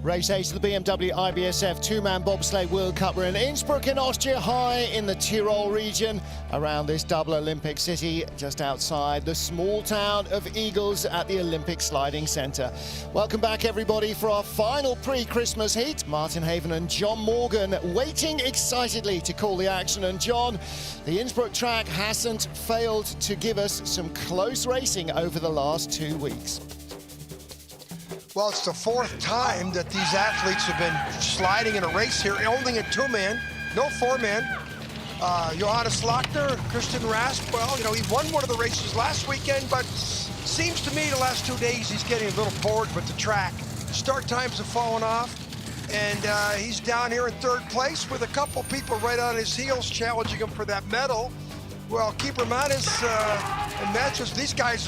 Race 8 of the BMW IBSF two-man bobsleigh World Cup. We're in Innsbruck in Austria, high in the Tyrol region, around this double Olympic city, just outside the small town of Eagles at the Olympic Sliding Centre. Welcome back, everybody, for our final pre-Christmas heat. Martin Haven and John Morgan waiting excitedly to call the action. And John, the Innsbruck track hasn't failed to give us some close racing over the last 2 weeks. Well, it's the fourth time that these athletes have been sliding in a race here, only in two-man, no four-man. Johannes Lochner, Christian Rasp, well, you know, he won one of the races last weekend, but seems to me the last 2 days he's getting a little bored with the track. Start times have fallen off, and he's down here in third place with a couple people right on his heels challenging him for that medal. Well, Keeper Manis and Matches, these guys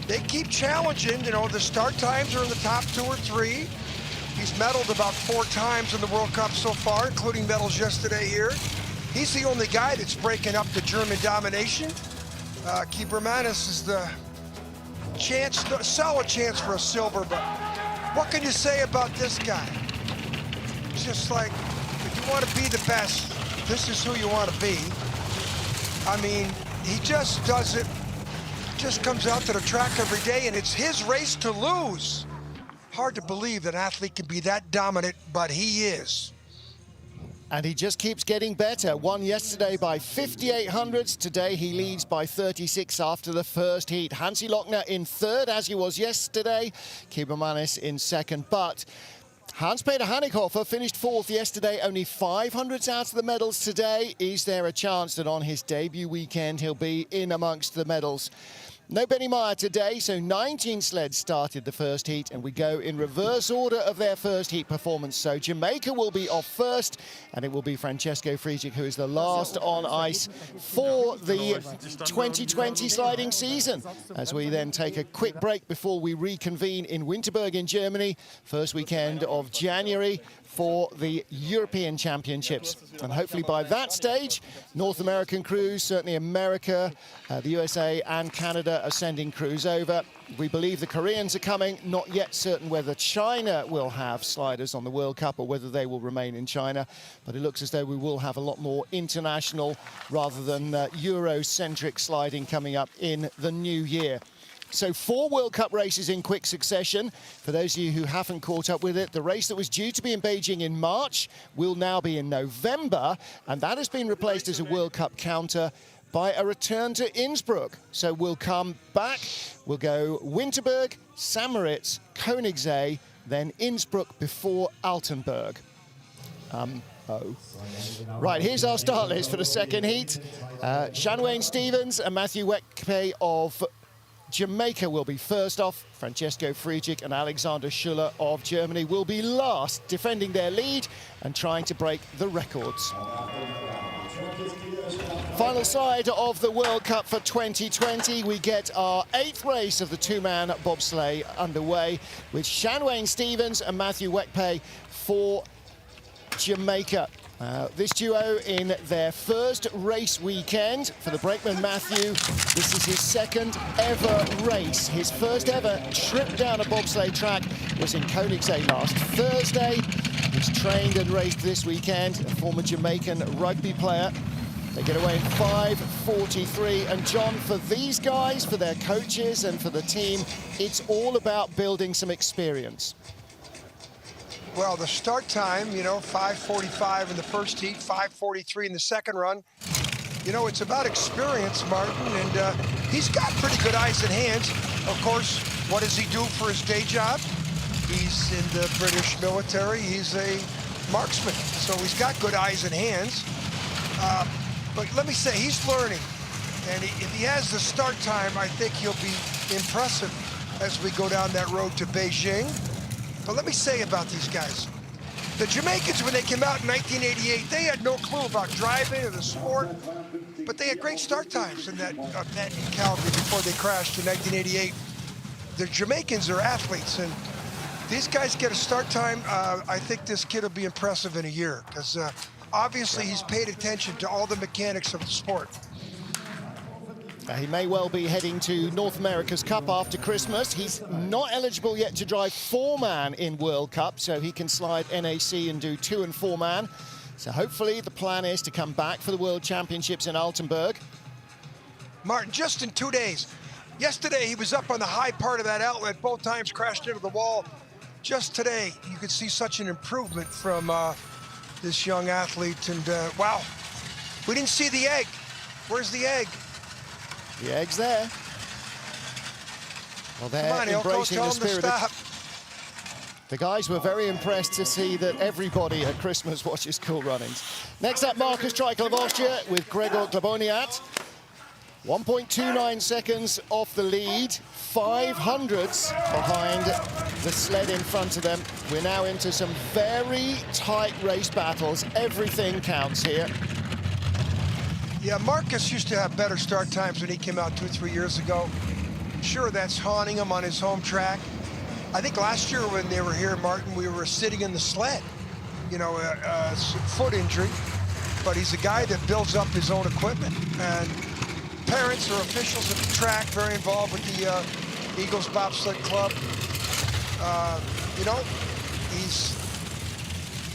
they keep challenging. You know, the start times are in the top 2 or 3. He's medaled about 4 times in the World Cup so far, including medals yesterday here. He's the only guy that's breaking up the German domination. Keeper Manis is the solid chance for a silver, but what can you say about this guy? It's just like, if you want to be the best, this is who you want to be. I mean, he just does it. Just comes out to the track every day, and it's his race to lose. Hard to believe that an athlete can be that dominant, but he is. And he just keeps getting better. Won yesterday by 58 hundredths. Today he leads by 36 after the first heat. Hansi Lochner in third, as he was yesterday. Keeper Manis in second, but Hans-Peter Hanighofer finished fourth yesterday, only 500ths out of the medals today. Is there a chance that on his debut weekend he'll be in amongst the medals? No Benny Meyer today, so 19 sleds started the first heat, and we go in reverse order of their first heat performance. So Jamaica will be off first, and it will be Francesco Friedrich who is the last on ice for the 2020 sliding season. As we then take a quick break before we reconvene in Winterberg in Germany, first weekend of January for the European Championships. And hopefully by that stage, North American crews, certainly America, the USA and Canada are sending crews over. We believe the Koreans are coming, not yet certain whether China will have sliders on the World Cup or whether they will remain in China, but it looks as though we will have a lot more international rather than Euro-centric sliding coming up in the new year. So 4 World Cup races in quick succession. For those of you who haven't caught up with it, the race that was due to be in Beijing in March will now be in November, and that has been replaced as a World Cup counter by a return to Innsbruck. So we'll come back, we'll go Winterberg, St. Moritz, Königssee, then Innsbruck before Altenburg. Right, here's our start list for the second heat. Shanwayne Stevens and Matthew Wekpe of Jamaica will be first off. Francesco Friedrich and Alexander Schuller of Germany will be last, defending their lead and trying to break the records. Final side of the World Cup for 2020. We get our 8th race of the two-man bobsleigh underway with Shanwayne Stevens and Matthew Wekpe for Jamaica. This duo in their first race weekend. For the brakeman Matthew, this is his second ever race. His first ever trip down a bobsleigh track was in Königssee last Thursday. He's trained and raced this weekend, a former Jamaican rugby player. They get away in 5:43. And John, for these guys, for their coaches and for the team, it's all about building some experience. Well, the start time, you know, 5:45 in the first heat, 5:43 in the second run. You know, it's about experience, Martin, and he's got pretty good eyes and hands. Of course, what does he do for his day job? He's in the British military. He's a marksman, so he's got good eyes and hands. But let me say, he's learning, and if he has the start time, I think he'll be impressive as we go down that road to Beijing. But let me say about these guys. The Jamaicans, when they came out in 1988, they had no clue about driving or the sport, but they had great start times in that event in Calgary before they crashed in 1988. The Jamaicans are athletes, and these guys get a start time. I think this kid will be impressive in a year, because obviously he's paid attention to all the mechanics of the sport. He may well be heading to North America's Cup after Christmas. He's not eligible yet to drive 4-man in World Cup, so he can slide NAC and do 2- and 4-man. So hopefully the plan is to come back for the World Championships in Altenburg. Martin, just in 2 days. Yesterday, he was up on the high part of that outlet. Both times crashed into the wall. Just today, you could see such an improvement from this young athlete. And wow, we didn't see the egg. Where's the egg? The egg's there. Well, they're Come on, embracing Ilko, the spirit. tell him to stop. The guys were very impressed to see that everybody at Christmas watches Cool Runnings. Next up, Markus Treichel of Austria with Gregor Glaboniat. 1.29 seconds off the lead, 500ths behind the sled in front of them. We're now into some very tight race battles. Everything counts here. Yeah, Marcus used to have better start times when he came out 2-3 years ago. Sure, that's haunting him on his home track. I think last year when they were here, Martin, we were sitting in the sled. You know, a foot injury, but he's a guy that builds up his own equipment. And parents or officials at the track very involved with the Eagles Bobsleigh Club. You know,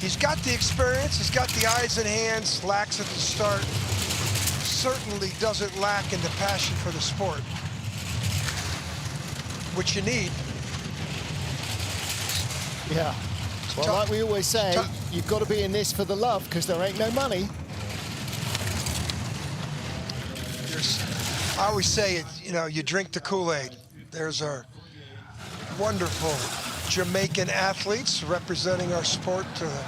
he's got the experience, he's got the eyes and hands, lacks at the start. Certainly doesn't lack in the passion for the sport, which you need. Yeah. Well, like we always say, you've got to be in this for the love, because there ain't no money. I always say it, you know, you drink the Kool-Aid. There's our wonderful Jamaican athletes representing our sport to an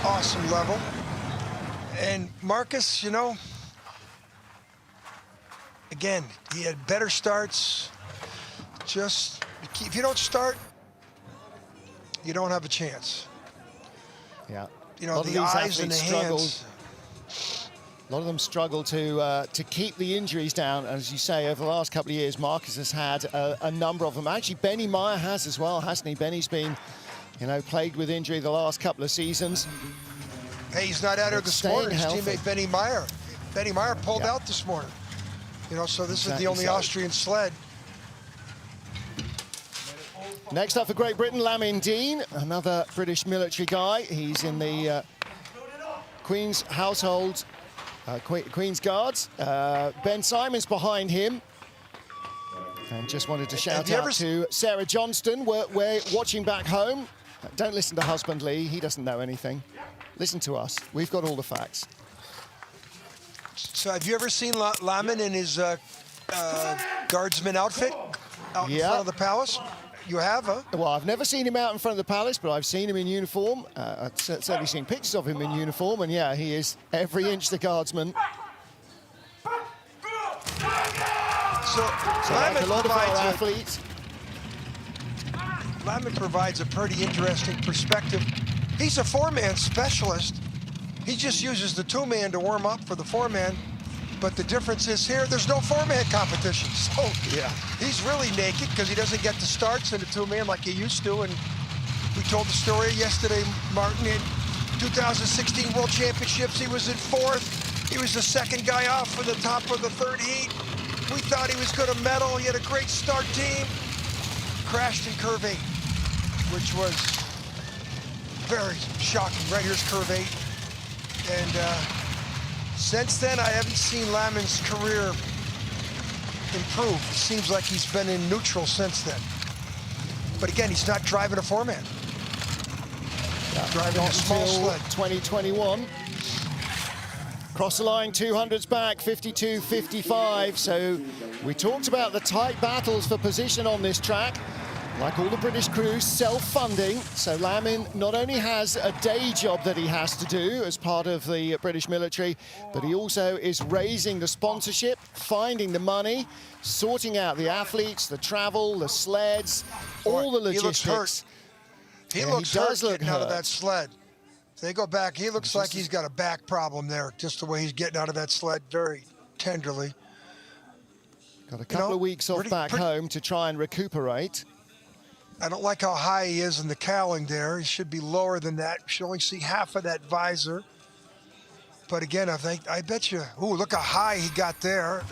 awesome level. And Marcus, you know, again, he had better starts. Just, if you don't start, you don't have a chance. Yeah. You know, the eyes and the hands. A lot of them struggle to keep the injuries down. As you say, over the last couple of years, Marcus has had a number of them. Actually, Benny Meyer has as well, hasn't he? Benny's been, you know, plagued with injury the last couple of seasons. Hey, he's not out here this morning. His teammate Benny Meyer. Benny Meyer pulled out this morning. You know, so this is the only Austrian sled. Next up for Great Britain, Lamin Dean, another British military guy. He's in the Queen's household. Queen's Guards. Ben Simon's behind him. And just wanted to shout out to Sarah Johnston. We're watching back home. Don't listen to husband Lee. He doesn't know anything. Listen to us. We've got all the facts. So have you ever seen Lamin in his guardsman outfit out in front of the palace? You have, huh? Well, I've never seen him out in front of the palace, but I've seen him in uniform. I've certainly seen pictures of him in uniform, and yeah, he is every inch the guardsman. So like a lot of our athletes. Lamin provides a pretty interesting perspective. He's a 4-man specialist. He just uses the 2-man to warm up for the 4-man. But the difference is here, there's no 4-man competition. So yeah, he's really naked because he doesn't get the starts in the 2-man like he used to. And we told the story yesterday, Martin, in 2016 World Championships, he was in 4th. He was the 2nd guy off for the top of the 3rd heat. We thought he was going to medal. He had a great start team. Crashed in curve 8, which was very shocking. Right here's curve 8. And since then, I haven't seen Lamin's career improve. It seems like he's been in neutral since then. But again, he's not driving a 4-man. Driving a small sled. 2021. Cross the line, 200s back, 52-55. So we talked about the tight battles for position on this track. Like all the British crews, self-funding. So Lamin not only has a day job that he has to do as part of the British military, but he also is raising the sponsorship, finding the money, sorting out the athletes, the travel, the sleds, all the logistics. He looks hurt. He looks hurt getting out of that sled. If they go back, he looks like he's got a back problem there, just the way he's getting out of that sled very tenderly. Got a couple of weeks off back home to try and recuperate. I don't like how high he is in the cowling there. He should be lower than that. You should only see half of that visor. But again, I bet you, ooh, look how high he got there.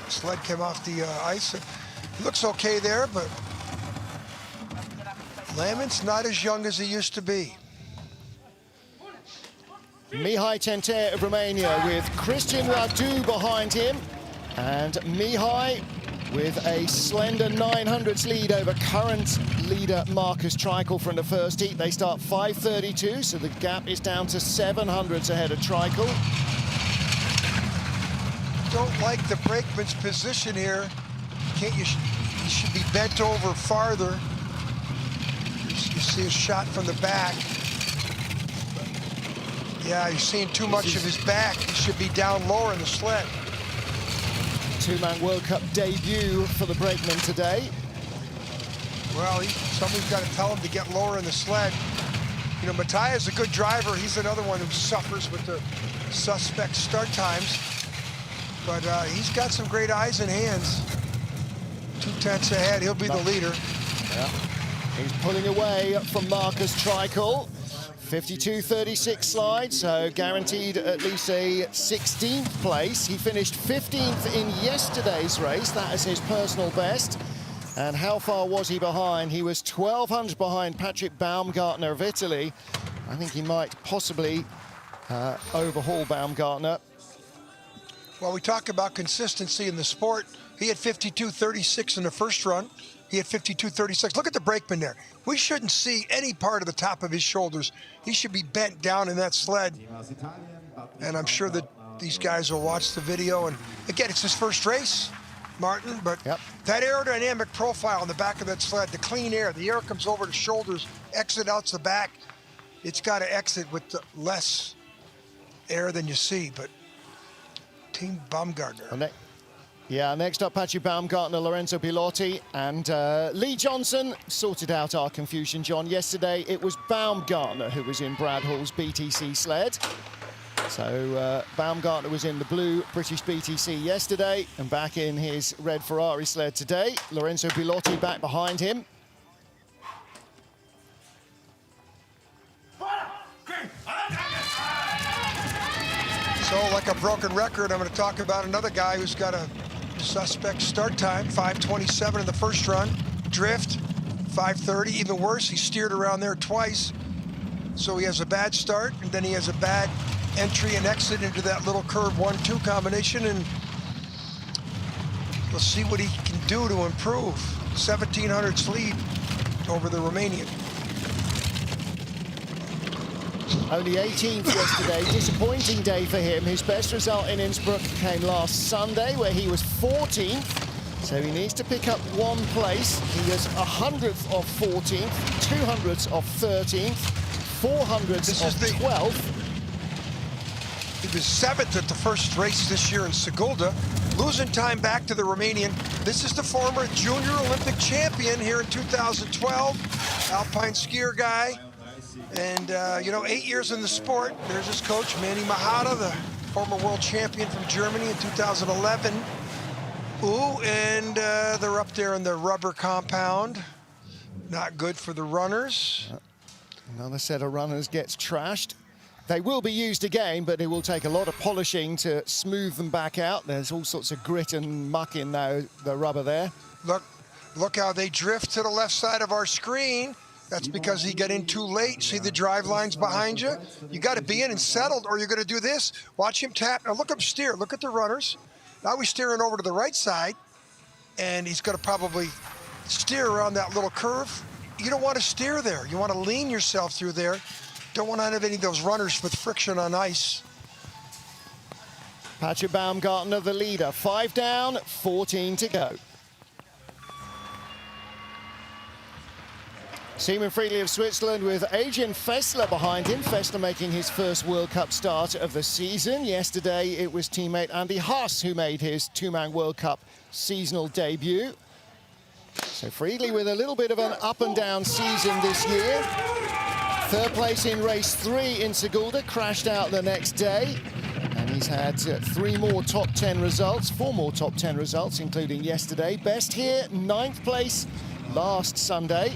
sled came off the ice. It looks okay there, but Lamon's not as young as he used to be. Mihai Tenter of Romania with Cristian Radu behind him. And Mihai with a slender 900s lead over current leader Marcus Treichel from the first heat. They start 5:32, so the gap is down to 700s ahead of Treichel. Don't like the brakeman's position here. You should be bent over farther. You see a shot from the back. Yeah, you're seeing too much of his back. He should be down lower in the sled. Two-man World Cup debut for the brakeman today. Well, somebody's got to tell him to get lower in the sled. You know, Matthias is a good driver. He's another one who suffers with the suspect start times. But he's got some great eyes and hands. 2/10 ahead, he'll be the leader. Yeah. He's pulling away from Marcus Treichel. 52.36 slide, so guaranteed at least a 16th place. He finished 15th in yesterday's race. That is his personal best. And how far was he behind? He was 1,200 behind Patrick Baumgartner of Italy. I think he might possibly overhaul Baumgartner. Well, we talk about consistency in the sport. He had 52.36 in the first run. He had 52.36. Look at the brakeman there. We shouldn't see any part of the top of his shoulders. He should be bent down in that sled. And I'm sure that these guys will watch the video. And again, it's his first race, Martin, but that aerodynamic profile on the back of that sled, the clean air, the air comes over the shoulders, exit out the back. It's got to exit with less air than you see, but Team Baumgartner. Yeah, next up, Patrick Baumgartner, Lorenzo Pilotti, and Lee Johnson sorted out our confusion, John. Yesterday, it was Baumgartner who was in Brad Hall's BTC sled. So Baumgartner was in the blue British BTC yesterday and back in his red Ferrari sled today. Lorenzo Pilotti back behind him. So, like a broken record, I'm going to talk about another guy who's got a suspect start time, 5:27 in the first run. Drift, 5:30. Even worse, he steered around there twice. So he has a bad start, and then he has a bad entry and exit into that little curve 1-2 combination, and we'll see what he can do to improve. 1,700s lead over the Romanian. Only 18th yesterday, disappointing day for him. His best result in Innsbruck came last Sunday, where he was 14th. So he needs to pick up one place. He was 100th of 14th, 200ths of 13th, 400ths of 12th. He was 7th at the first race this year in Sigulda, losing time back to the Romanian. This is the former junior Olympic champion here in 2012, alpine skier guy. And, you know, 8 years in the sport. There's his coach, Manny Mahata, the former world champion from Germany in 2011. Ooh, and they're up there in the rubber compound. Not good for the runners. Another set of runners gets trashed. They will be used again, but it will take a lot of polishing to smooth them back out. There's all sorts of grit and muck in the rubber there. Look how they drift to the left side of our screen. That's because he got in too late. See the drive lines behind you? You got to be in and settled, or you're going to do this. Watch him tap. Now look him steer. Look at the runners. Now he's steering over to the right side, and he's going to probably steer around that little curve. You don't want to steer there. You want to lean yourself through there. Don't want to have any of those runners with friction on ice. Patrick Baumgartner, the leader. 5 down, 14 to go. Simon Friedli of Switzerland with Adrian Fessler behind him. Fessler making his first World Cup start of the season. Yesterday, it was teammate Andy Haas who made his two-man World Cup seasonal debut. So Friedli with a little bit of an up-and-down season this year. Third place in race 3 in Sigulda, crashed out the next day. And he's had 3 more top 10 results, 4 more top 10 results, including yesterday. Best here, 9th place last Sunday.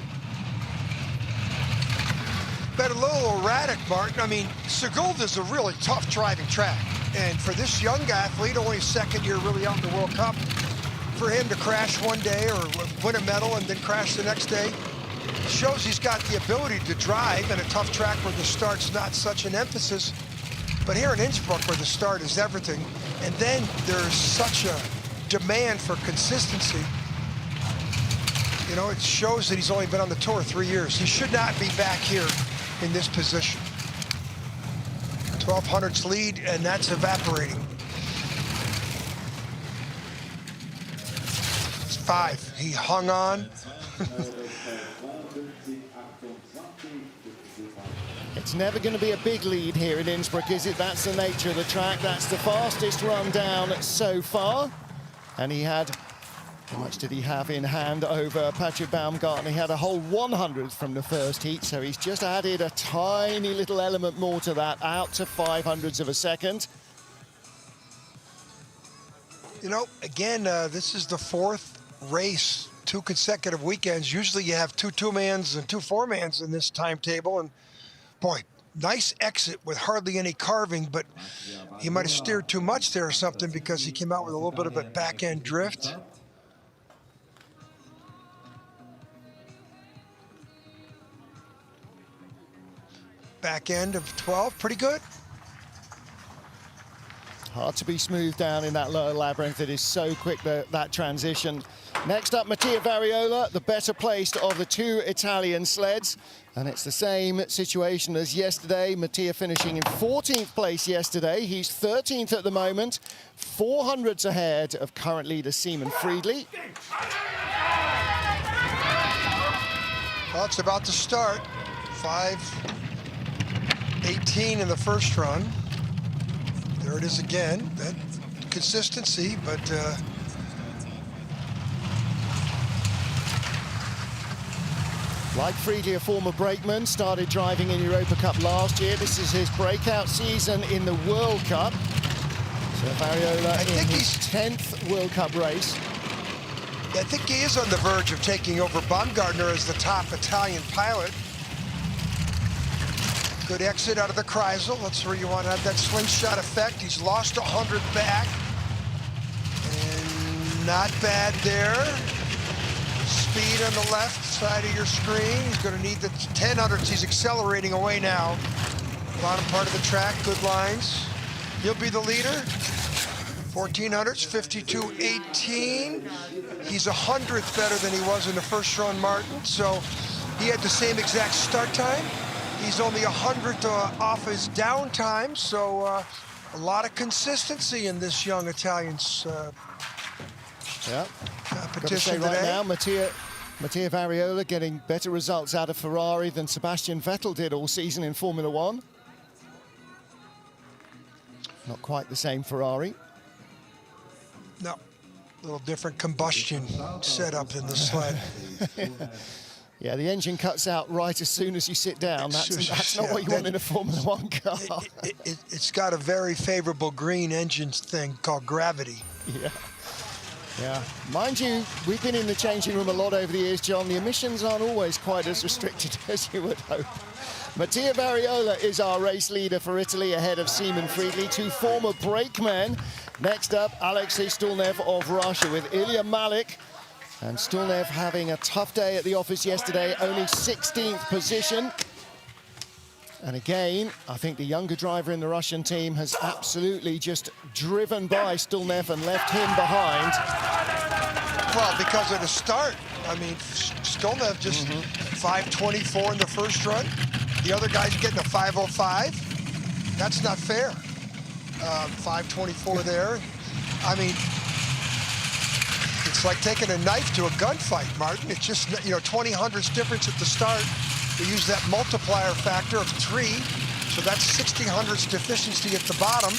been a little erratic, Martin. I mean, Sigulda is a really tough driving track. And for this young athlete, only second year really out in the World Cup, for him to crash one day or win a medal and then crash the next day, shows he's got the ability to drive in a tough track where the start's not such an emphasis. But here in Innsbruck, where the start is everything, and then there's such a demand for consistency, you know, it shows that he's only been on the tour 3 years. He should not be back here in this position. 1200s lead, and that's evaporating. It's 5. He hung on. It's never going to be a big lead here in Innsbruck, is it? That's the nature of the track. That's the fastest run down so far. And he had, how much did he have in hand over Patrick Baumgartner? He had a whole 100th from the first heat, so he's just added a tiny little element more to that, out to 500ths of a second. You know, again, this is the 4th race, 2 consecutive weekends. Usually you have 2 two-mans and 2 four-mans in this timetable, and boy, nice exit with hardly any carving, but he might have steered too much there or something because he came out with a little bit of a back-end drift. Back end of 12, pretty good. Hard to be smoothed down in that lower labyrinth. It is so quick, that transition. Next up, Mattia Variola, the better placed of the 2 Italian sleds. And it's the same situation as yesterday. Mattia finishing in 14th place yesterday. He's 13th at the moment, 400ths ahead of current leader Simon Friedli. Well, it's about to start. 5:18 in the first run. There it is again, that consistency, but like Friedli, a former brakeman, started driving in Europa Cup last year. This is his breakout season in the World Cup. So Variola in his 10th World Cup race. I think he is on the verge of taking over Baumgartner as the top Italian pilot. Good exit out of the Kreisel. That's where you want to have that slingshot effect. He's lost 100 back. And not bad there. Speed on the left side of your screen. He's going to need the 1000s. He's accelerating away now. Bottom part of the track, good lines. He'll be the leader. 1400s, 52.18. He's 100th better than he was in the first run, Martin. So he had the same exact start time. He's only 100th off his down time. So a lot of consistency in this young Italian's competition right today. now, Mattia Variola getting better results out of Ferrari than Sebastian Vettel did all season in Formula One. Not quite the same Ferrari. No, a little different combustion setup in the sled. Yeah, the engine cuts out right as soon as you sit down. That's not what you want in a Formula One car. It's got a very favorable green engine thing called gravity. Yeah. Yeah, mind you, we've been in the changing room a lot over the years, John. The emissions aren't always quite as restricted as you would hope. Mattia Variola is our race leader for Italy ahead of Simon Friedli, 2 former brakemen. Next up, Alexei Stulnev of Russia with Ilya Malik. And Stulnev having a tough day at the office yesterday, only 16th position. And again, I think the younger driver in the Russian team has absolutely just driven by Stulnev and left him behind. Well, because of the start. I mean, Stulnev just 5:24 in the first run. The other guy's getting a 5:05. That's not fair. 5:24 there. I mean, it's like taking a knife to a gunfight, Martin. It's just, you know, 20 hundredths difference at the start. We use that multiplier factor of 3, so that's 60 hundredths deficiency at the bottom.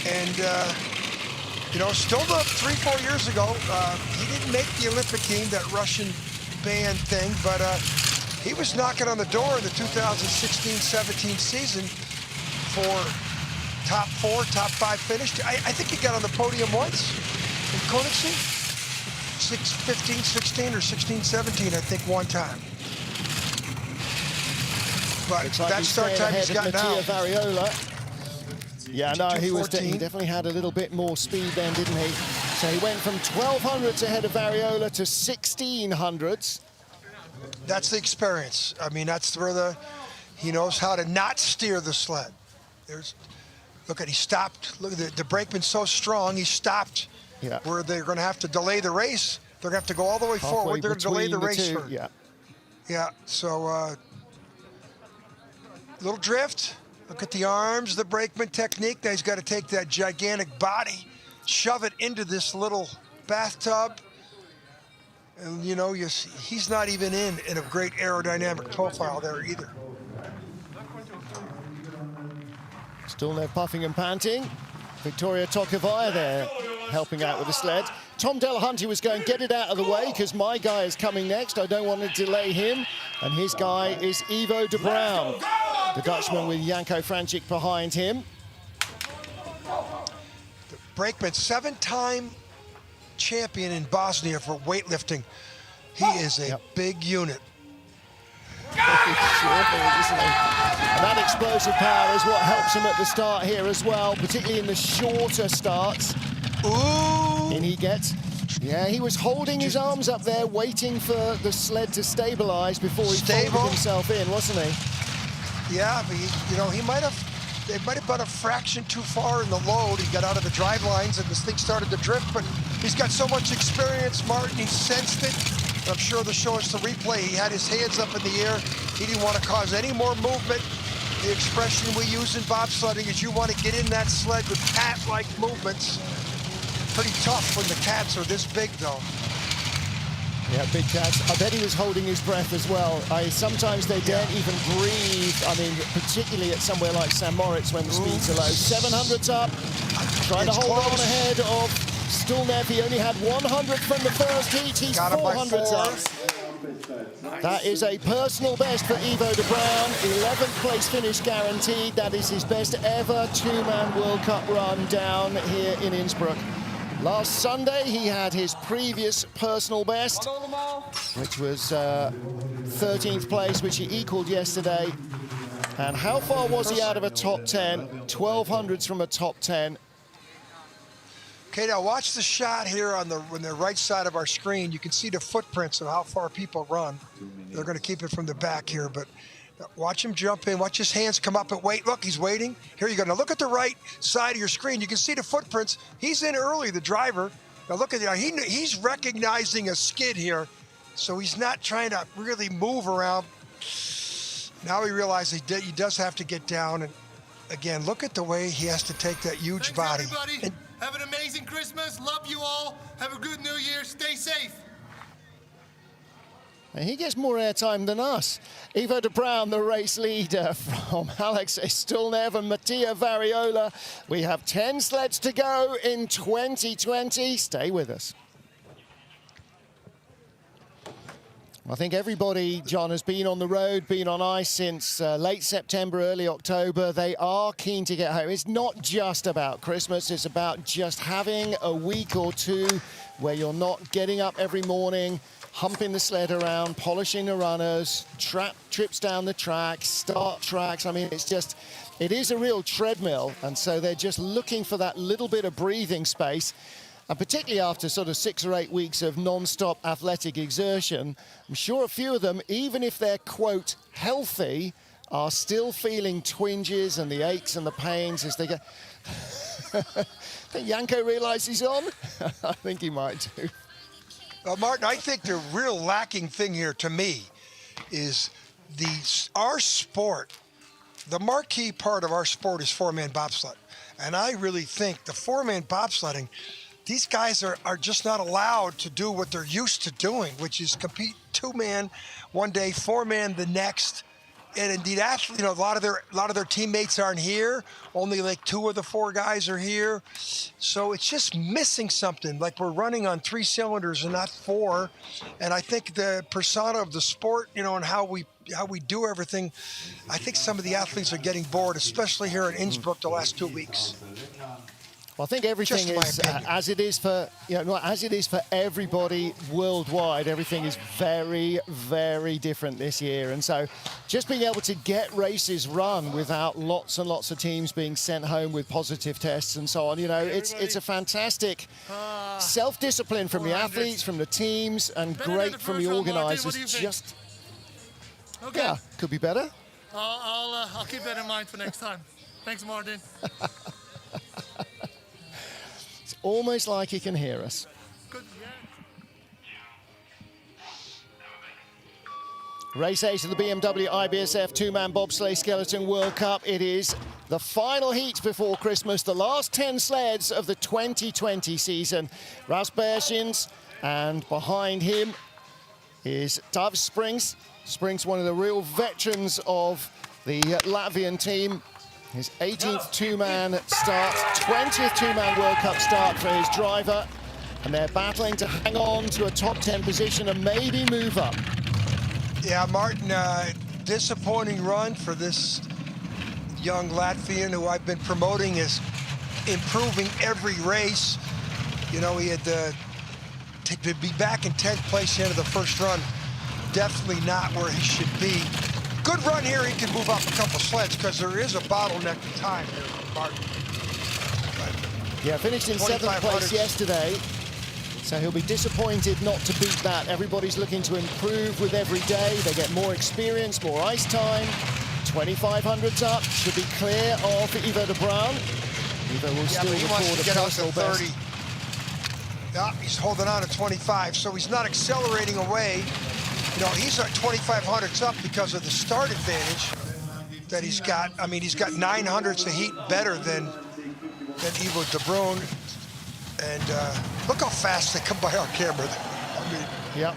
And, you know, Stulnev 3-4 years ago, he didn't make the Olympic team, that Russian band thing, but he was knocking on the door in the 2016-17 season for top 4, top 5 finish. I think he got on the podium once in Koenigsegg. 15, 16, or 16, 17, I think, one time. But looks like that he's start staying time ahead he's of got Mattia now. Variola. Yeah, no, he 2:14. definitely had a little bit more speed then, didn't he? So he went from 1200s ahead of Variola to 1600s. That's the experience. I mean, that's where he knows how to not steer the sled. Look at, he stopped. Look at the brakeman's so strong, he stopped. Yeah. Where they're going to have to delay the race. They're going to have to go all the way forward. They're going to delay the race for. Yeah. Yeah, so little drift. Look at the arms, the brakeman technique. Now he's got to take that gigantic body, shove it into this little bathtub. And, you know, he's not even in a great aerodynamic profile there either. Stulnev puffing and panting. Victoria Tokovaya there helping out with the sled. Tom Delahunty was going, get it out of the way because my guy is coming next. I don't want to delay him. And his guy is Ivo de Bruin, the Dutchman with Janko Frančić behind him. The brakeman, 7-time champion in Bosnia for weightlifting. He is a big unit. Sure, isn't he? And that explosive power is what helps him at the start here as well, particularly in the shorter starts. Ooh! In he gets. Yeah, he was holding his arms up there, waiting for the sled to stabilize before he folded himself in, wasn't he? Yeah, but they might have been a fraction too far in the load. He got out of the drive lines and this thing started to drift, but he's got so much experience, Martin. He sensed it. I'm sure they'll show us the replay. He had his hands up in the air. He didn't want to cause any more movement. The expression we use in bobsledding is you want to get in that sled with cat-like movements. Pretty tough when the cats are this big, though. Yeah, big cats. I bet he was holding his breath as well. Sometimes they don't even breathe. I mean, particularly at somewhere like St. Moritz when the speeds are low. 700's up, trying to hold on ahead of Stulnev. He only had 100 from the first heat. He's 400's up. That is a personal best for Ivo de Bruin. 11th place finish guaranteed. That is his best ever two-man World Cup run down here in Innsbruck. Last Sunday, he had his previous personal best, which was 13th place, which he equaled yesterday. And how far was he out of a top 10? 1200s from a top 10. Okay, now watch the shot here on the right side of our screen. You can see the footprints of how far people run. They're going to keep it from the back here, but watch him jump in. Watch his hands come up and wait. Look, he's waiting. Here you go. Now look at the right side of your screen. You can see the footprints. He's in early, the driver. Now look at that. He's recognizing a skid here, so he's not trying to really move around. Now he realizes he does have to get down. And again, look at the way he has to take that huge body. Everybody. Have an amazing Christmas. Love you all. Have a good New Year. Stay safe. And he gets more airtime than us. Ivo de Bruin, the race leader from Alex Stulnev and Mattia Variola. We have 10 sleds to go in 2020. Stay with us. I think everybody, John, has been on the road, been on ice since late September, early October. They are keen to get home. It's not just about Christmas. It's about just having a week or two where you're not getting up every morning, humping the sled around, polishing the runners, trips down the track, start tracks. I mean, it is a real treadmill. And so they're just looking for that little bit of breathing space. And particularly after sort of 6 or 8 weeks of non-stop athletic exertion, I'm sure a few of them, even if they're, quote, healthy, are still feeling twinges and the aches and the pains as they go. I think Janko realizes he's on. I think he might do. Well, Martin, I think the real lacking thing here to me is our sport. The marquee part of our sport is four-man bobsled. And I really think the four-man bobsledding, these guys are just not allowed to do what they're used to doing, which is compete two-man one day, four-man the next. And indeed, actually, a lot of their teammates aren't here. Only like 2 of the 4 guys are here. So it's just missing something. Like we're running on 3 cylinders and not 4. And I think the persona of the sport, and how we do everything, I think some of the athletes are getting bored, especially here in Innsbruck the last 2 weeks. Well, I think everything is as it is for as it is for everybody worldwide. Everything is very, very different this year, and so just being able to get races run without lots and lots of teams being sent home with positive tests and so on, it's a fantastic self-discipline from the athletes, from the teams, and great from the organisers. Just yeah, could be better. I'll keep that in mind for next time. Thanks, Martin. Almost like he can hear us. Good, yeah. Race 8 of the BMW IBSF two-man bobsleigh skeleton World Cup. It is the final heat before Christmas, the last 10 sleds of the 2020 season. Ras Bergins, and behind him is David Springs. Springs, one of the real veterans of the Latvian team. His 18th two-man start, 20th two-man World Cup start for his driver. And they're battling to hang on to a top 10 position and maybe move up. Yeah, Martin, disappointing run for this young Latvian who I've been promoting as improving every race. He had to be back in 10th place at the end of the first run. Definitely not where he should be. Good run here. He can move up a couple sleds because there is a bottleneck in time here, Martin. Yeah, finished in 7th place yesterday, so he'll be disappointed not to beat that. Everybody's looking to improve with every day. They get more experience, more ice time. 2500's up, should be clear of Ivo de Bruin. Ivo will still record a personal best. Yeah, he's holding on to 25, so he's not accelerating away. He's at 2500s up because of the start advantage that he's got. I mean, he's got 900s a heat better than Ivo de Bruin. And look how fast they come by our camera. I mean, yeah.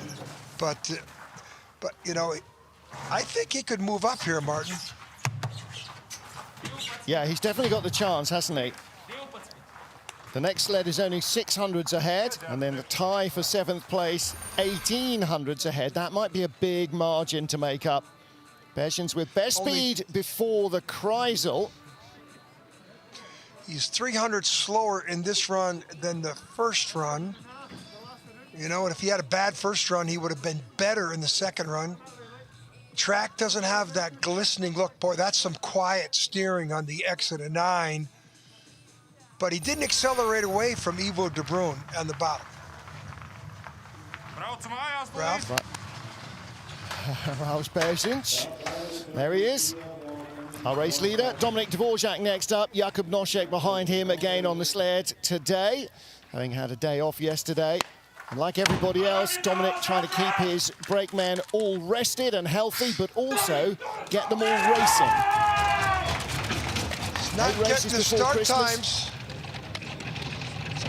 But I think he could move up here, Martin. Yeah, he's definitely got the chance, hasn't he? The next sled is only 600s ahead, and then the tie for 7th place, 1800s ahead. That might be a big margin to make up. Bergins with best speed before the Kreisel. He's 300 slower in this run than the first run. And if he had a bad first run, he would have been better in the second run. Track doesn't have that glistening look. Boy, that's some quiet steering on the exit of 9. But he didn't accelerate away from Ivo de Bruin on the bottom. Ralph? Ralph Bergins. There he is. Our race leader, Dominik Dvorak next up. Jakub Nošek behind him again on the sled today, having had a day off yesterday. And like everybody else, Dominik trying to keep his brakemen all rested and healthy, but also get them all racing. He's not getting the start times.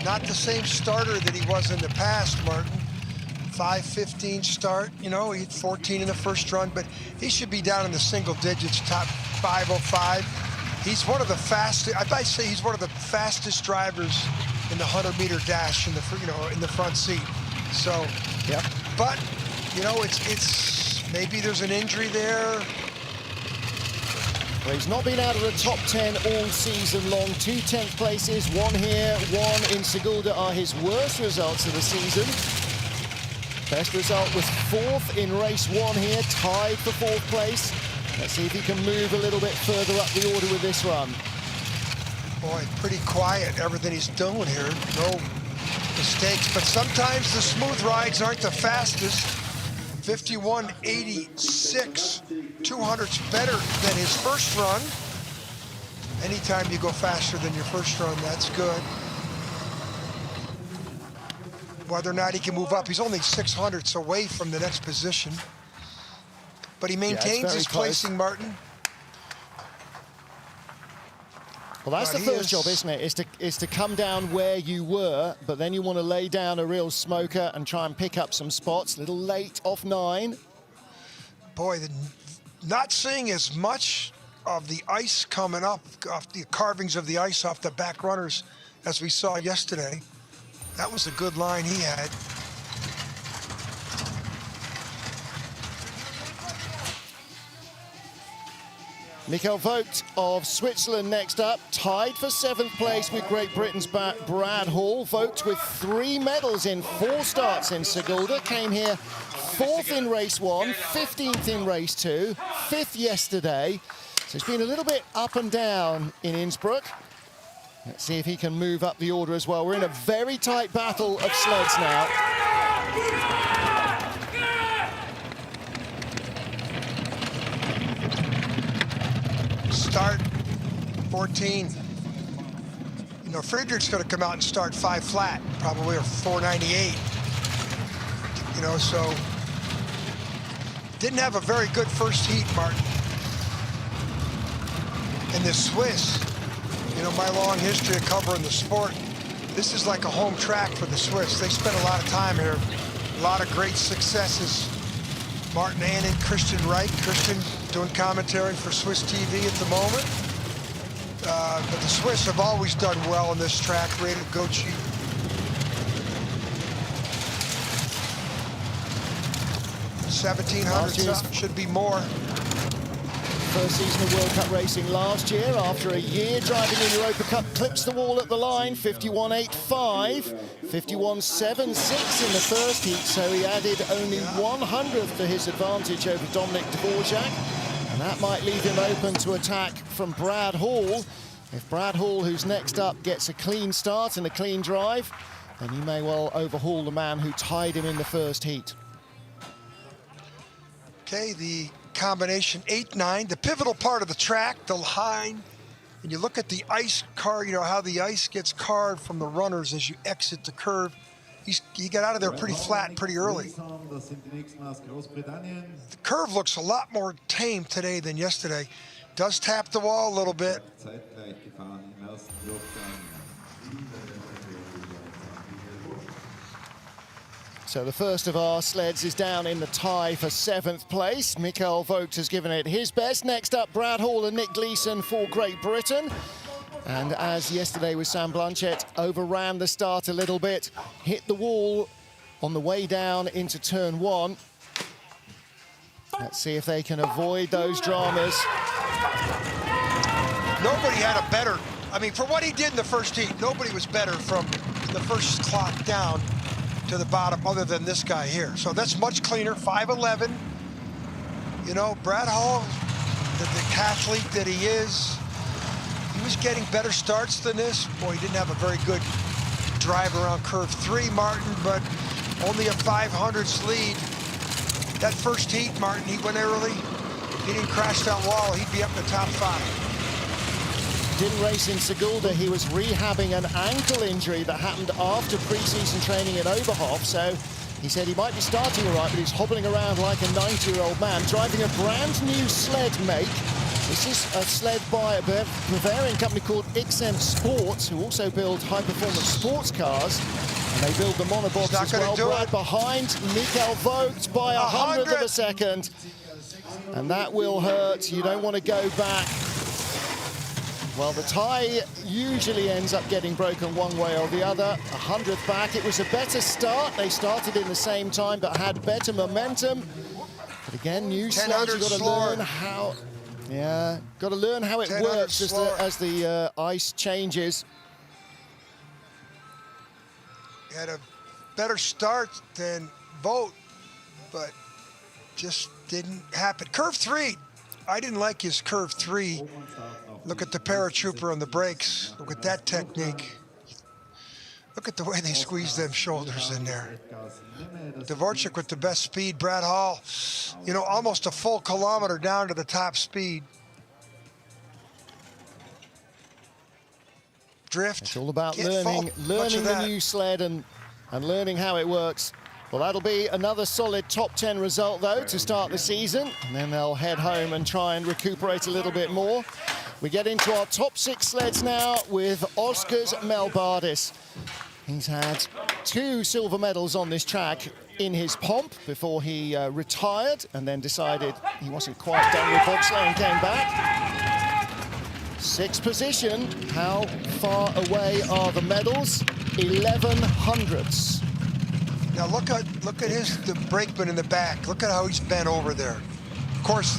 Not the same starter that he was in the past, Martin. 5:15 start, he had 14 in the first run, but he should be down in the single digits, top 5:05. He's one of the fastest, I might say he's one of the fastest drivers in the 100-meter dash in the front seat. So, yeah. But, it's maybe there's an injury there. Well, he's not been out of the top 10 all season long. 2 10th places, 1 here, 1 in Sigulda are his worst results of the season. Best result was 4th in race 1 here, tied for 4th place. Let's see if he can move a little bit further up the order with this run. Boy, pretty quiet, everything he's doing here. No mistakes, but sometimes the smooth rides aren't the fastest. 51.86, 200's better than his first run. Anytime you go faster than your first run, that's good. Whether or not he can move up, he's only 600ths away from the next position. But he maintains his placing, Martin. Well, that's the first job, isn't it? Is to come down where you were, but then you want to lay down a real smoker and try and pick up some spots. A little late off 9. Boy, not seeing as much of the ice coming up, off the carvings of the ice off the back runners as we saw yesterday. That was a good line he had. Michael Vogt of Switzerland next up, tied for 7th place with Great Britain's Brad Hall. Vogt with 3 medals in 4 starts in Sigulda, came here 4th in race 1, 15th in race 2, 5th yesterday. So it's been a little bit up and down in Innsbruck. Let's see if he can move up the order as well. We're in a very tight battle of sleds now. Start 14. You know, Friedrich's going to come out and start 5 flat, probably, or 498. You know, so didn't have a very good first heat, Martin. And the Swiss, you know, my long history of covering the sport, this is like a home track for the Swiss. They spent a lot of time here, a lot of great successes. Martin Annan, Christian Reich. Christian doing commentary for Swiss TV at the moment. But the Swiss have always done well on this track. Ready to go cheap. $1,700 should be more. First season of World Cup racing last year. After a year driving in Europa Cup, clips the wall at the line. 51.85, 51.76 in the first heat. So he added only 100th to his advantage over Dominic Dvorak. And that might leave him open to attack from Brad Hall. If Brad Hall, who's next up, gets a clean start and a clean drive, then he may well overhaul the man who tied him in the first heat. Okay, the combination 8-9, the pivotal part of the track, the line. And you look at the ice car, you know, how the ice gets carved from the runners as you exit the curve. He got out of there pretty flat and pretty early. The curve looks a lot more tame today than yesterday. Does tap the wall a little bit. So the first of our sleds is down in the tie for 7th place. Michael Vogt has given it his best. Next up, Brad Hall and Nick Gleeson for Great Britain. And as yesterday with Sam Blanchett, overran the start a little bit, hit the wall on the way down into turn 1. Let's see if they can avoid those dramas. Nobody had a better, I mean, for what he did in the first heat, nobody was better from the first clock down to the bottom other than this guy here. So that's much cleaner, 5'11". You know, Brad Hall, the athlete that he is, he was getting better starts than this. Boy, he didn't have a very good drive around curve 3, Martin, but only a 500ths lead. That first heat, Martin, he went early. He didn't crash that wall, he'd be up in the top 5. Didn't race in Sigulda. He was rehabbing an ankle injury that happened after pre-season training at Oberhof. So he said he might be starting all right, but he's hobbling around like a 90-year-old man, driving a brand new sled make. This is a sled by a Bavarian company called XM Sports, who also build high-performance sports cars. And they build the monobox as well. Right behind Michael Vogt by 100th of a second. And that will hurt. You don't want to go back. Well, the tie usually ends up getting broken one way or the other. 100th back. It was a better start. They started in the same time, but had better momentum. But again, new sleds, you've got to learn how. Yeah, got to learn how it works as the ice changes. He had a better start than Vogt, but just didn't happen. Curve 3, I didn't like his curve 3. Look at the paratrooper on the brakes. Look at that technique. Look at the way they squeeze them shoulders in there. Dvorak with the best speed. Brad Hall, you know, almost a full kilometer down to the top speed. Drift. It's all about learning the new sled and learning how it works. Well, that'll be another solid top 10 result, though, to start the season. And then they'll head home and try and recuperate a little bit more. We get into our top 6 sleds now with Oscar's Melbardis. He's had 2 silver medals on this track in his pomp before he retired and then decided he wasn't quite done with bobsleigh and came back. 6th position. How far away are the medals? 1100ths. Now look at the brakeman in the back. Look at how he's bent over there. Of course,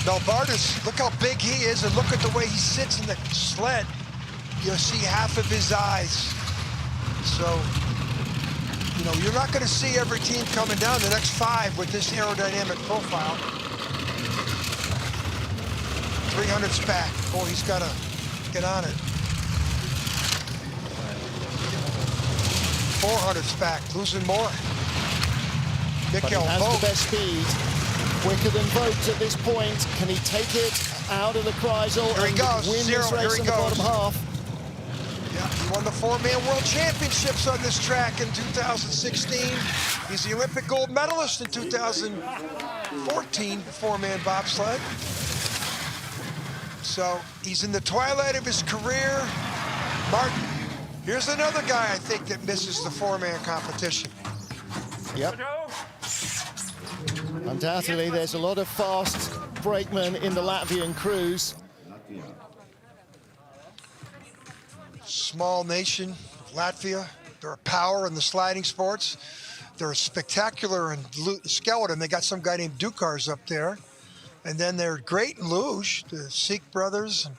Melbardis, look how big he is, and look at the way he sits in the sled. You'll see half of his eyes. So, you know, you're not going to see every team coming down the next 5 with this aerodynamic profile. 300's back. Boy, he's got to get on it. 400's back, losing more. Mikkel has Vogt. the best speed, quicker than Vogt at this point. Can he take it out of the Kreisel Here he and goes. win Zero. this Here race he in the goes. bottom half? Yeah, he won the 4-man world championships on this track in 2016. He's the Olympic gold medalist in 2014, 4-man bobsled. So he's in the twilight of his career. Martin, here's another guy I think that misses the 4-man competition. Yep. Undoubtedly, there's a lot of fast brakemen in the Latvian crews. Small nation, Latvia. They're a power in the sliding sports. They're spectacular in skeleton. They got some guy named Dukars up there. And then they're great in luge, the Sikh brothers.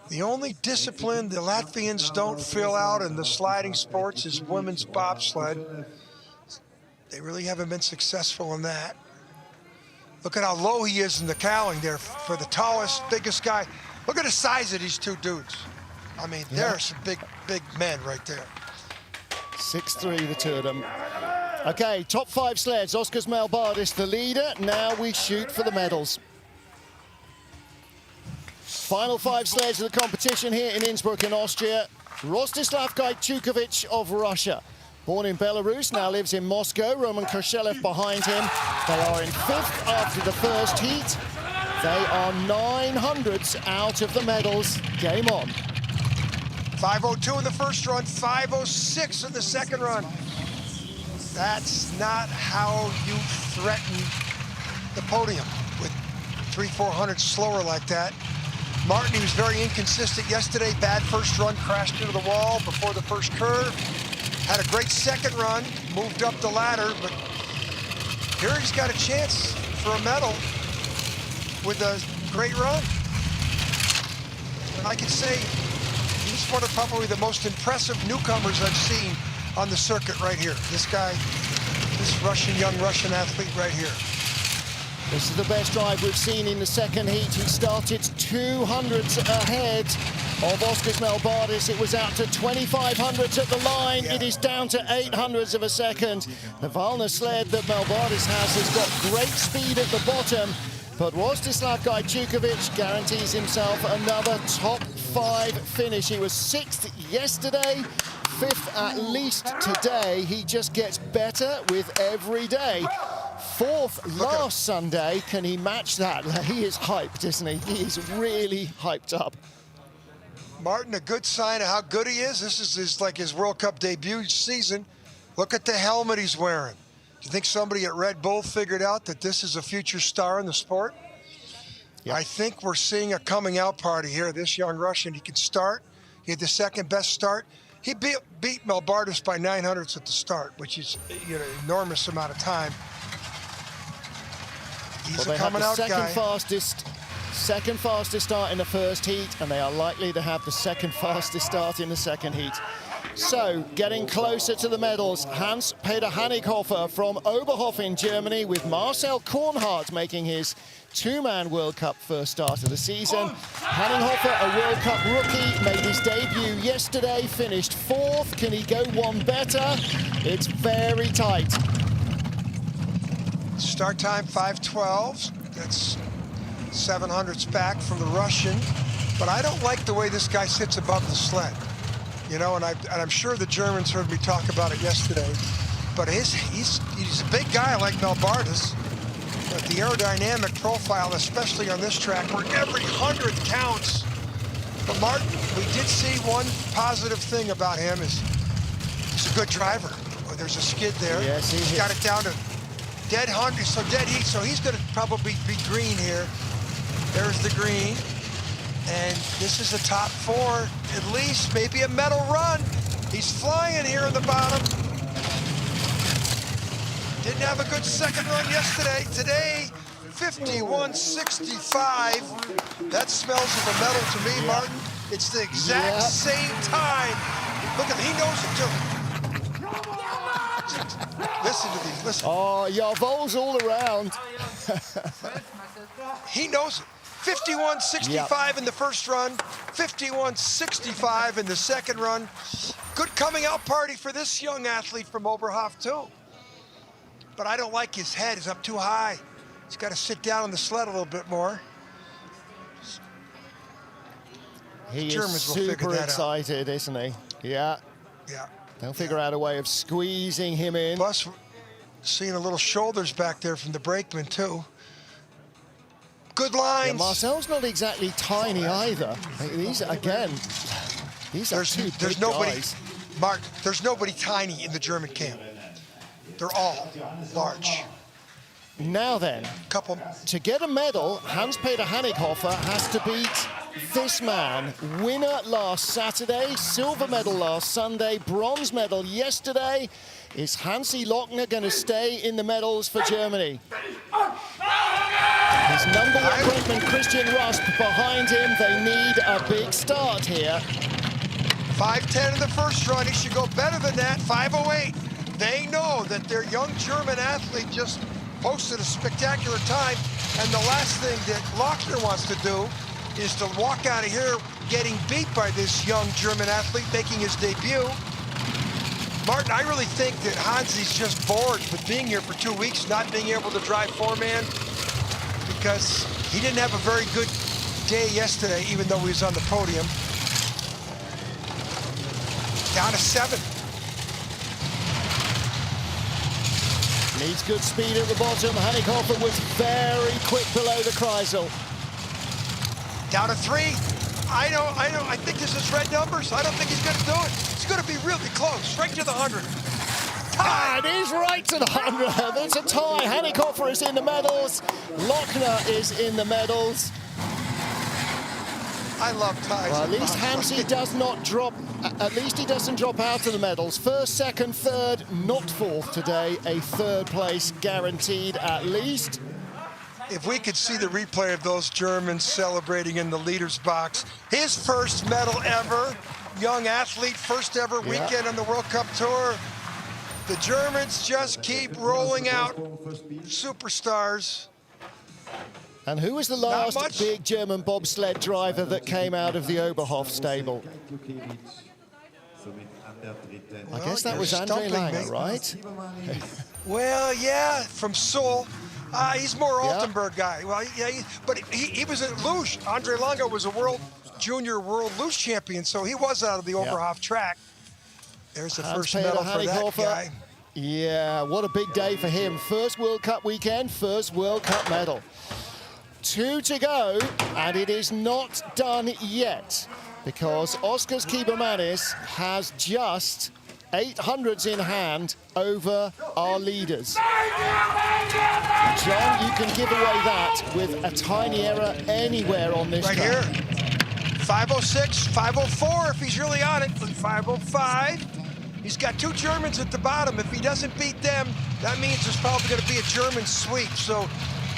The only discipline the Latvians don't fill out in the sliding sports is women's bobsled. They really haven't been successful in that. Look at how low he is in the cowling there for the tallest, biggest guy. Look at the size of these two dudes. I mean, they're some big men right there. 6'3", the two of them. Okay, top 5 sleds. Oskars Melbardis, the leader. Now we shoot for the medals. Final 5 sleds of the competition here in Innsbruck in Austria. Rostislav Gajtukovic of Russia. Born in Belarus, now lives in Moscow. Roman Koshelev behind him. They are in 5th after the first heat. They are 900ths out of the medals. Game on. 5:02 in the first run, 5:06 in the second run. That's not how you threaten the podium with 300-400 slower like that. Martin, he was very inconsistent yesterday. Bad first run, crashed into the wall before the first curve. Had a great second run, moved up the ladder, but here he's got a chance for a medal with a great run. And I can say he's one of probably the most impressive newcomers I've seen on the circuit right here. This guy, this young Russian athlete right here. This is the best drive we've seen in the second heat. He started 200ths ahead of Oskars Melbardis. It was out to 2500ths at the line. It is down to 800ths of a second. The Valna sled that Melbardis has got great speed at the bottom, but Rostislav Gajtukovic guarantees himself another top 5 finish. He was 6th yesterday, 5th at least today. He just gets better with every day. 4th last Sunday. Can he match that? He is hyped, isn't he? He is really hyped up. Martin, a good sign of how good he is. This is like his World Cup debut season. Look at the helmet he's wearing. Do you think somebody at Red Bull figured out that this is a future star in the sport? Yep. I think we're seeing a coming out party here. This young Russian, he can start. He had the second best start. He beat Melbardis by 900ths at the start, which is an enormous amount of time. He's a coming out guy. Second fastest start in the first heat, and they are likely to have the second fastest start in the second heat. So, getting closer to the medals, Hans-Peter Hannighofer from Oberhof in Germany, with Marcel Kornhardt making his 2-man World Cup first start of the season. Hannighofer, a World Cup rookie, made his debut yesterday, finished 4th. Can he go one better? It's very tight. Start time 5:12. That's 700ths back from the Russian, but I don't like the way this guy sits above the sled. You know, and I'm sure the Germans heard me talk about it yesterday, but he's a big guy like Melbardis, but the aerodynamic profile, especially on this track where every 100th counts. But Martin, we did see one positive thing about him is he's a good driver. Oh, there's a skid there. Yes, he's got it down to dead 100, so dead heat, so he's going to probably be green here. There's the green, and this is a top 4, at least, maybe a medal run. He's flying here in the bottom. Didn't have a good second run yesterday. Today, 51.65. That smells of a medal to me, Martin. It's the exact same time. Look at he knows it too. Listen to these, listen. Oh, Yarvol's all around. He knows it. 51.65 in the first run, 51.65 in the second run. Good coming out party for this young athlete from Oberhof too. But I don't like his head, he's up too high. He's got to sit down on the sled a little bit more. He is super excited, isn't he? Yeah. Yeah. They'll figure out a way of squeezing him in. Plus, seeing a little shoulders back there from the brakeman too. Good lines. Yeah, Marcel's not exactly tiny either. These, again, these are two big guys. Mark, there's nobody tiny in the German camp. They're all large. Now then, to get a medal, Hans-Peter Hanighofer has to beat this man. Winner last Saturday, silver medal last Sunday, bronze medal yesterday. Is Hansi Lochner going to stay in the medals for Germany? His number one brakeman, Christian Rust, behind him. They need a big start here. 5:10 in the first run. He should go better than that, 5:08. They know that their young German athlete just posted a spectacular time, and the last thing that Lochner wants to do is to walk out of here getting beat by this young German athlete making his debut. Martin, I really think that Hansi's just bored with being here for 2 weeks, not being able to drive four-man, because he didn't have a very good day yesterday, even though he was on the podium. Down to 7. Needs good speed at the bottom. Hanighofer was very quick below the Kreisel. Down to 3. I know. I think this is red numbers. I don't think he's going to do it. It's going to be really close, right to the 100. Tie! It is right to the 100. It's a tie. Hanighofer is in the medals. Lochner is in the medals. I love ties. Well, at least Hansi does not drop. At least he doesn't drop out of the medals. First, second, third, not fourth today. A third place guaranteed at least. If we could see the replay of those Germans celebrating in the leader's box. His first medal ever. Young athlete, first ever weekend on the World Cup Tour. The Germans just keep rolling out superstars. And who was the last big German bobsled driver that came out of the Oberhof stable? I guess that was Andre Lange, right? Well, yeah, from Seoul. He's more Altenburg guy. Well, yeah, but he was at luge. Andre Lange was a junior world luge champion, so he was out of the Oberhof track. There's the first medal for that guy. Yeah, what a big day for him. First World Cup weekend, first World Cup medal. 2 to go, and it is not done yet, because Oskars Kibermanis has just 800s in hand over our leaders. John, you can give away that with a tiny error anywhere on this track. Right here. 5:06, 5:04 if he's really on it, but 5:05. He's got 2 Germans at the bottom. If he doesn't beat them, that means there's probably going to be a German sweep. So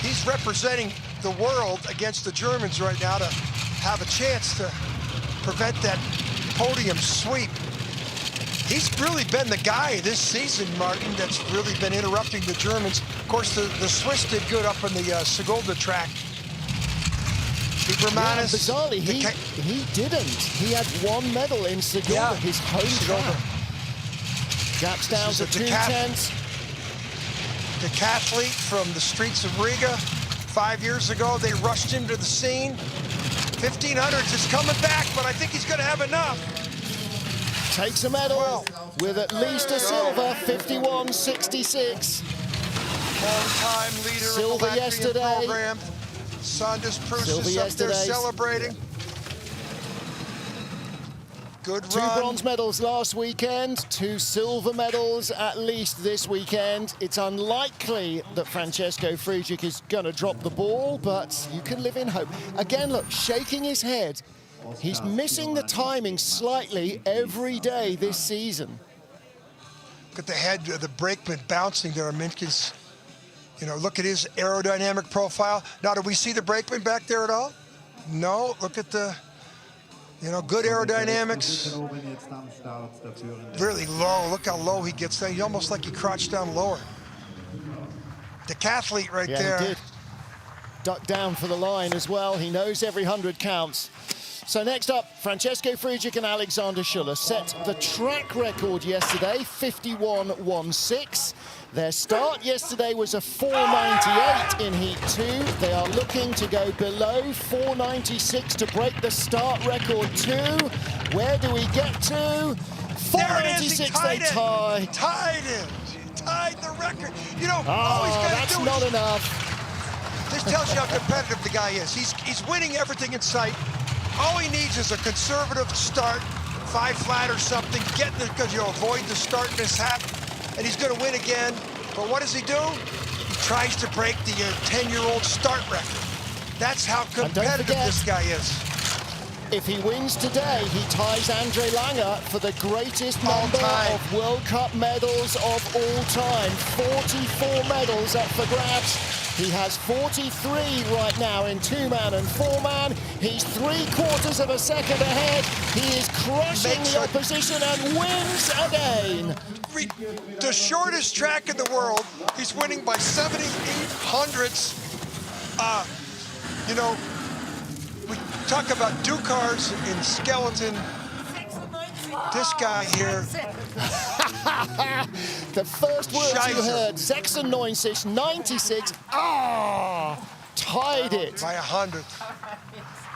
he's representing the world against the Germans right now to have a chance to prevent that podium sweep. He's really been the guy this season, Martin, that's really been interrupting the Germans. Of course, the Swiss did good up on the Sigulda track. Kibermanis. Bizarrely, he didn't. He had 1 medal in Sigulda, his home track. Gaps down to 2/10. Decathlete from the streets of Riga. 5 years ago, they rushed him to the scene. 1500s is coming back, but I think he's going to have enough. Takes a medal with at least a silver, 51.66. Long-time leader Silver of the Latvian program. Sandis Preuss up there celebrating. Good run. 2 bronze medals last weekend, 2 silver medals at least this weekend. It's unlikely that Francesco Friedrich is going to drop the ball, but you can live in hope. Again, look, shaking his head. He's missing the timing slightly every day this season. Look at the head of the brakeman bouncing there. Minkus You know, look at his aerodynamic profile. Now, do we see the brakeman back there at all? No, look at the, you know, good aerodynamics. Really low, look how low he gets there. He's almost like he crouched down lower. Decathlete right there. He did. Duck down for the line as well. He knows every 100 counts. So next up, Francesco Friedrich and Alexander Schuller set the track record yesterday, 51.16. Their start yesterday was a 4.98 in Heat 2. They are looking to go below 4.96 to break the start record too. Where do we get to? 4.96, they tie. Tied it. Tied the record. You know, Oh, he's got that's to do not is, enough. this tells you how competitive the guy is. He's winning everything in sight. All he needs is a conservative start, 5 flat or something, getting it because you avoid the start mishap, and he's going to win again. But what does he do? He tries to break the 10-year-old start record. That's how competitive this guy is. If he wins today, he ties Andre Langer for the greatest number of World Cup medals of all time. 44 medals up for grabs. He has 43 right now in 2-man and 4-man. He's 3/4 of a second ahead. He is crushing the opposition and wins again. The shortest track in the world, he's winning by 78 hundredths. You know, we talk about Dukars in skeleton. This guy here. The first words you heard, 96, 96. Tied it. By 100.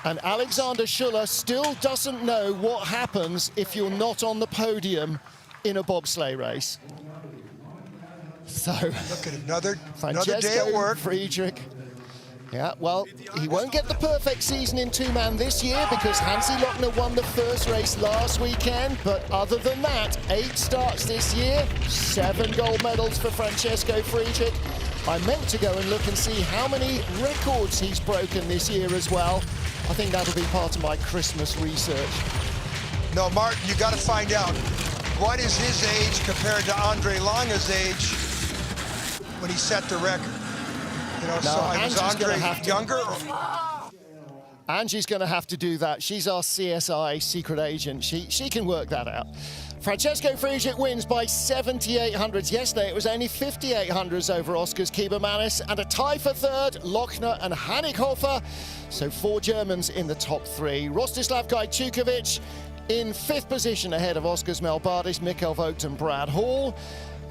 And Alexander Schuller still doesn't know what happens if you're not on the podium in a bobsleigh race. So, look at another Francesco day at work. Friedrich. Yeah, well, he won't get the perfect season in 2-man this year because Hansi Lochner won the first race last weekend. But other than that, 8 starts this year, 7 gold medals for Francesco Friedrich. I meant to go and look and see how many records he's broken this year as well. I think that'll be part of my Christmas research. No, Martin, you got to find out what is his age compared to Andre Lange's age when he set the record. You know, so was Andre younger? Angie's going to have to do that. She's our CSI secret agent. She can work that out. Francesco Friedrich wins by 78 hundredths. Yesterday, it was only 58 hundredths over Oskars Kiebermanis, and a tie for third, Lochner and Hanighofer. So 4 Germans in the top 3. Rostislav Gajtukovic in 5th position ahead of Oskars Melbardis, Mikkel Vogt and Brad Hall.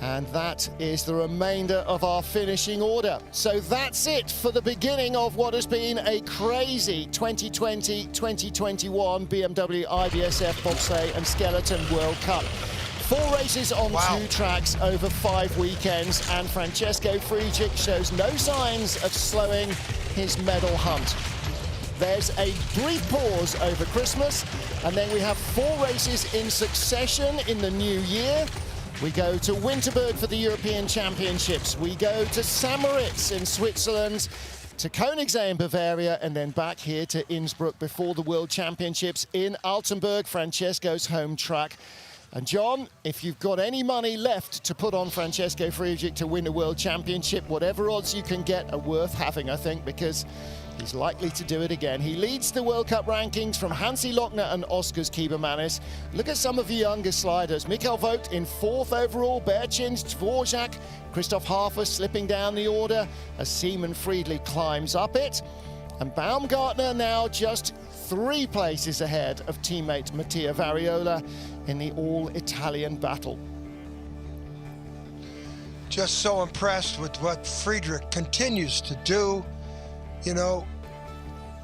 And that is the remainder of our finishing order. So that's it for the beginning of what has been a crazy 2020-2021 BMW IBSF Bobsleigh and Skeleton World Cup. 4 races on 2 tracks over 5 weekends, and Francesco Friedrich shows no signs of slowing his medal hunt. There's a brief pause over Christmas, and then we have 4 races in succession in the new year. We go to Winterberg for the European Championships. We go to St-Moritz in Switzerland, to Königssee in Bavaria, and then back here to Innsbruck before the World Championships in Altenburg, Francesco's home track. And John, if you've got any money left to put on Francesco Friedrich to win a World Championship, whatever odds you can get are worth having, I think, because he's likely to do it again. He leads the World Cup rankings from Hansi Lochner and Oskars Kiebermanis. Look at some of the younger sliders. Mikkel Vogt in 4th overall, Berchins, Dvorak, Christoph Hafer slipping down the order as Seaman Friedli climbs up it. And Baumgartner now just 3 places ahead of teammate Mattia Variola in the all-Italian battle. Just so impressed with what Friedrich continues to do. You know,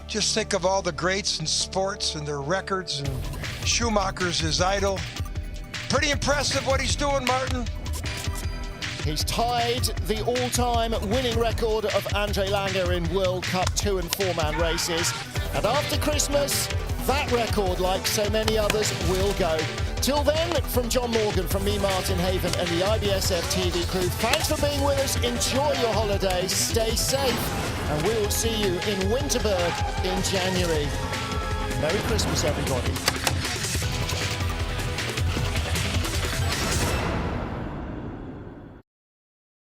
just think of all the greats in sports and their records, and Schumacher's his idol. Pretty impressive what he's doing, Martin. He's tied the all-time winning record of Andre Langer in World Cup 2- and 4-man races. And after Christmas, that record, like so many others, will go. Till then, from John Morgan, from me, Martin Haven, and the IBSF TV crew, thanks for being with us. Enjoy your holidays, stay safe, and we will see you in Winterberg in January. Merry Christmas, everybody.